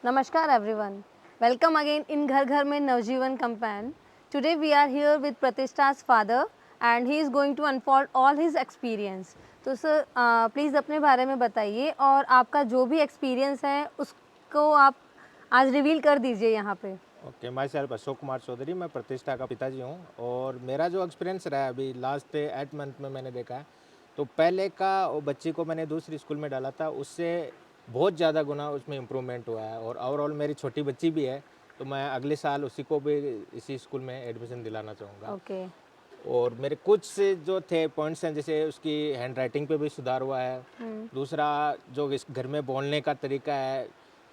Namaskar everyone. Welcome again in Ghar Ghar Mein Navjeevan Campaign. Today we are here with Pratishta's father and he is going to unfold all his experience. तो sir please अपने बारे में बताइए और आपका जो भी experience है उसको आप आज रिवील कर दीजिए यहाँ पे। Okay, myself Ashok Kumar Chaudhary, मैं प्रतिष्ठा का पिताजी हूँ। और मेरा जो एक्सपीरियंस रहा है अभी लास्ट 8 मंथ में मैंने देखा है, तो पहले का वो बच्ची को मैंने दूसरी स्कूल में डाला था, उससे बहुत ज़्यादा गुना उसमें इम्प्रूवमेंट हुआ है। और ओवरऑल मेरी छोटी बच्ची भी है, तो मैं अगले साल उसी को भी इसी स्कूल में एडमिशन दिलाना चाहूँगा। ओके। और मेरे कुछ से जो थे पॉइंट्स हैं, जैसे उसकी हैंड राइटिंग पे भी सुधार हुआ है। दूसरा, जो इस घर में बोलने का तरीका है,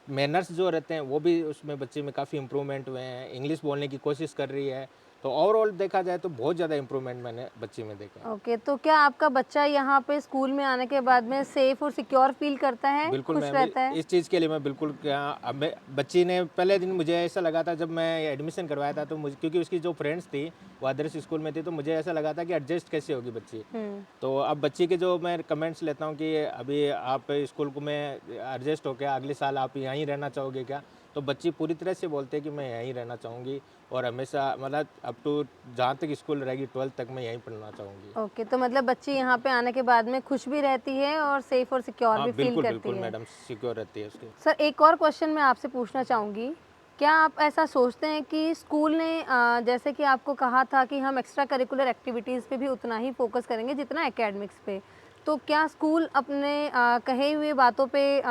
मैनर्स जो रहते हैं वो भी उसमें बच्चे में काफ़ी इम्प्रूवमेंट हुए हैं। इंग्लिश बोलने की कोशिश कर रही है, तो ओवरऑल देखा जाए तो बहुत ज़्यादा इम्प्रूवमेंट मैंने बच्ची में देखा है। ओके, तो क्या आपका बच्चा यहाँ पे स्कूल में आने के बाद में सेफ और सिक्योर फील करता है, बिल्कुल खुश मैम, रहता है? इस चीज़ के लिए मैं बिल्कुल क्या, अब मैं बच्ची ने पहले दिन मुझे ऐसा लगा था जब मैं एडमिशन करवाया था, तो मुझे क्योंकि उसकी जो फ्रेंड्स थी वो अदर्स स्कूल में थी, तो मुझे ऐसा लगा था कि एडजस्ट कैसे होगी बच्ची। तो अब बच्ची के जो मैं कमेंट्स लेता हूँ कि अभी आप स्कूल को में एडजस्ट हो क्या, अगले साल आप यहीं रहना चाहोगे क्या, तो बच्ची पूरी तरह से बोलते हैं कि मैं यहीं रहना चाहूँगी और हमेशा मतलब अप टू जहाँ तक स्कूल रहेगी 12th तक मैं यहीं पढ़ना चाहूँगी। ओके, तो मतलब बच्ची यहाँ पे आने के बाद में खुश भी रहती है और सेफ और सिक्योर हाँ भी फील बिल्कुल करती बिल्कुल है। मैडम, सिक्योर रहती है उसकी। सर एक और क्वेश्चन मैं आपसे पूछना चाहूँगी, क्या आप ऐसा सोचते हैं कि स्कूल ने जैसे कि आपको कहा था कि हम एक्स्ट्रा करिकुलर एक्टिविटीज़ पे भी उतना ही फोकस करेंगे जितना एकेडमिक्स पे, तो क्या स्कूल अपने कहे हुए बातों पे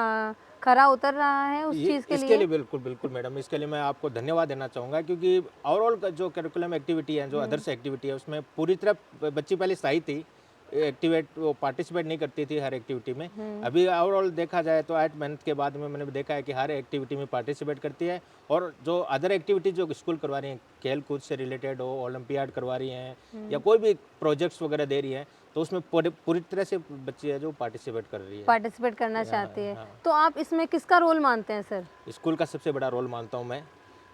खरा उतर रहा है उस ये चीज़ के इसके लिए? लिए बिल्कुल, बिल्कुल मैडम, इसके लिए मैं आपको धन्यवाद देना चाहूँगा, क्योंकि ओवरऑल का जो करिकुलम एक्टिविटी है, जो अदर्स एक्टिविटी है, उसमें पूरी तरह बच्ची पहले सही थी, एक्टिवेट वो पार्टिसिपेट नहीं करती थी हर एक्टिविटी में। अभी ओवरऑल देखा जाए तो 8 मंथ के बाद में मैंने देखा है कि हर एक्टिविटी में पार्टिसिपेट करती है। और जो अदर एक्टिविटी जो स्कूल करवा रही हैं, खेल कूद से रिलेटेड हो, ओलंपियाड करवा रही हैं या कोई भी प्रोजेक्ट्स वगैरह दे रही हैं, तो उसमें पूरी पूरी तरह से बच्ची है जो पार्टिसिपेट कर रही है। पार्टिसिपेट करना हाँ, चाहती है, हाँ। तो आप इसमें किसका रोल मानते हैं सर? स्कूल का सबसे बड़ा रोल मानता हूँ मैं,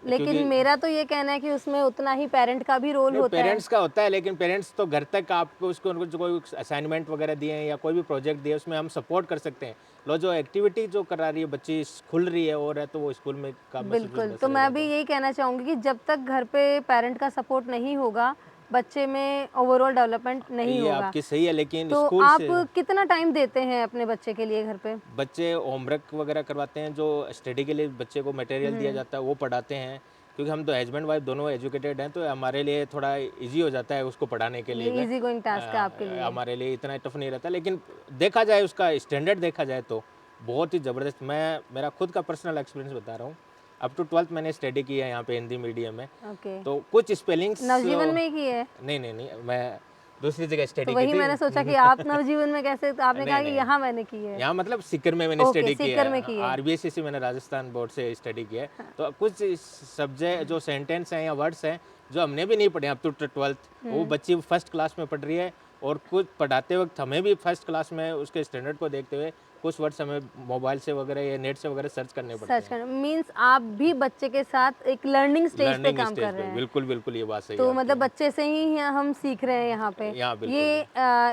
लेकिन क्योंकि मेरा तो ये कहना है कि उसमें उतना ही पेरेंट का भी रोल नहीं, होता है। पेरेंट्स का होता है, लेकिन पेरेंट्स तो घर तक आपको उसको उनको जो कोई असाइनमेंट वगैरह दिए हैं या कोई भी प्रोजेक्ट दिए, उसमें हम सपोर्ट कर सकते हैं। लो जो एक्टिविटी जो करा रही है बच्ची, खुल रही है और है, तो वो स्कूल में का महसूस बिल्कुल, बेस्ट तो मैं रहेगा। भी तो यही कहना चाहूँगी कि जब तक घर पे पेरेंट का सपोर्ट नहीं होगा, बच्चे में ओवरऑल डेवलपमेंट नहीं ये होगा। आपकी सही है, लेकिन तो स्कूल आप से कितना टाइम देते हैं अपने बच्चे के लिए घर पे? बच्चे होमवर्क वगैरह करवाते हैं, जो स्टडी के लिए बच्चे को मटेरियल दिया जाता है वो पढ़ाते हैं, क्योंकि हम तो हस्बैंड वाइफ दोनों एजुकेटेड हैं, तो हमारे लिए थोड़ा इजी हो जाता है उसको पढ़ाने के लिए ये भी। ईज़ी गोइंग टास्क है आपके लिए। हमारे लिए इतना टफ नहीं रहता, लेकिन देखा जाए उसका स्टैंडर्ड देखा जाए तो बहुत ही ज़बरदस्त। मैं मेरा खुद का पर्सनल एक्सपीरियंस बता रहा हूँ, अप टू 12th मैंने स्टडी किया है यहाँ पे हिंदी मीडियम में। ओके, तो कुछ स्पेलिंग्स नवजीवन में ही की है? नहीं नहीं नहीं, मैं दूसरी जगह तो स्टडी की वही थी। मैंने सोचा कि आप नवजीवन में कैसे, तो आपने कहा नहीं कि नहीं, यहाँ मैंने की है। यहाँ मतलब सीकर में मैंने ओके, स्टडी किया सीकर में है, की है। आरबीएससी से मैंने राजस्थान बोर्ड से स्टडी किया है। तो कुछ सब्जेक्ट जो सेंटेंस हैं या वर्ड्स हैं जो हमने भी नहीं पढ़े अप टू 12th, वो बच्ची फर्स्ट क्लास में पढ़ रही है। और कुछ पढ़ाते वक्त हमें भी फर्स्ट क्लास में उसके स्टैंडर्ड को देखते हुए कुछ वर्ड्स हमें मोबाइल से वगैरह या नेट से वगैरह सर्च करने पड़ते सर्च हैं। करना मीन्स आप भी बच्चे के साथ एक लर्निंग स्टेज पे लर्निंग काम कर स्टेज रहे पे हैं। बिल्कुल बिल्कुल, ये बात सही है तो आपकी। मतलब बच्चे से ही हम सीख रहे हैं यहाँ पे। यहाँ बिल्कुल ये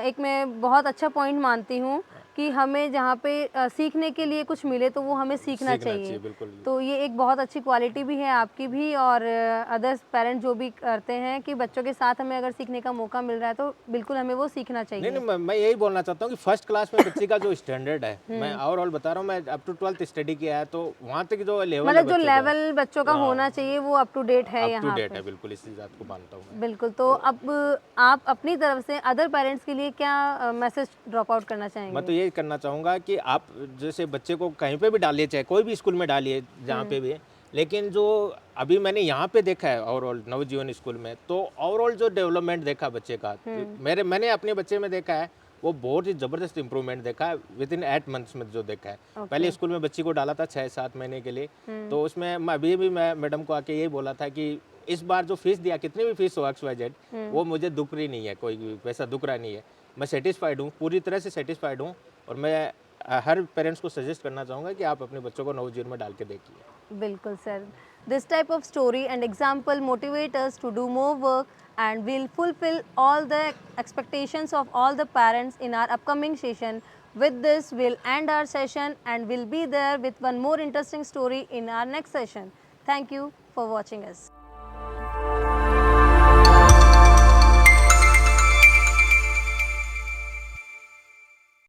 एक मैं बहुत अच्छा पॉइंट मानती हूँ कि हमें जहाँ पे सीखने के लिए कुछ मिले तो वो हमें सीखना सीखना चाहिए। चाहिए बिल्कुल। तो ये एक बहुत अच्छी क्वालिटी भी है आपकी भी और अदर्स पेरेंट्स जो भी करते हैं कि बच्चों के साथ हमें अगर सीखने का मौका मिल रहा है तो बिल्कुल हमें वो सीखना नहीं चाहिए। नहीं, मैं यही बोलना चाहता हूँ कि फर्स्ट क्लास में बच्चे का जो स्टैंडर्ड है, मैं ओवरऑल बता रहा हूँ, मैं अप टू 12th स्टडी किया है, तो वहाँ तक जो लेवल है मतलब जो बच्चों का, लेवल बच्चों का होना चाहिए वो अप टू डेट है अप टू यहाँ डेट पे। है बिल्कुल, इसी बात को मानता हूँ मैं। बिल्कुल, तो अब आप अपनी तरफ से अदर पेरेंट्स के लिए क्या मैसेज ड्रॉप आउट करना मैं चाहेंगे? तो यही करना चाहूँगा कि आप जैसे बच्चे को कहीं पे भी डालिए, चाहे कोई भी स्कूल में डालिए जहाँ पे भी, लेकिन जो अभी मैंने यहाँ पे देखा है ओवरऑल नवजीवन स्कूल में, तो ओवरऑल जो डेवलपमेंट देखा बच्चे का, मैंने अपने बच्चे में देखा है, वो बहुत ही ज़बरदस्त इंप्रूवमेंट देखा है विद इन 8 मंथ्स में जो देखा है। ओके। पहले स्कूल में बच्ची को डाला था 6-7 महीने के लिए, तो उसमें मैं अभी भी मैं मैडम को आके यही बोला था कि इस बार जो फीस दिया, कितनी भी फीस हो XYZ, वो मुझे दुख रही नहीं है, कोई भी पैसा दुख रहा नहीं है। मैं सेटिस्फाइड हूँ, पूरी तरह से सेटिस्फाइड हूँ। और मैं हर पेरेंट्स को सजेस्ट करना चाहूँगा कि आप अपने बच्चों को नवजीवन में डाल के देखिए। बिल्कुल sir. This type of story and example motivate us to do more work and we'll fulfill all the expectations of all the parents in our upcoming session With this, we'll end our session and we'll be there with one more interesting story in our next session. Thank you for watching us.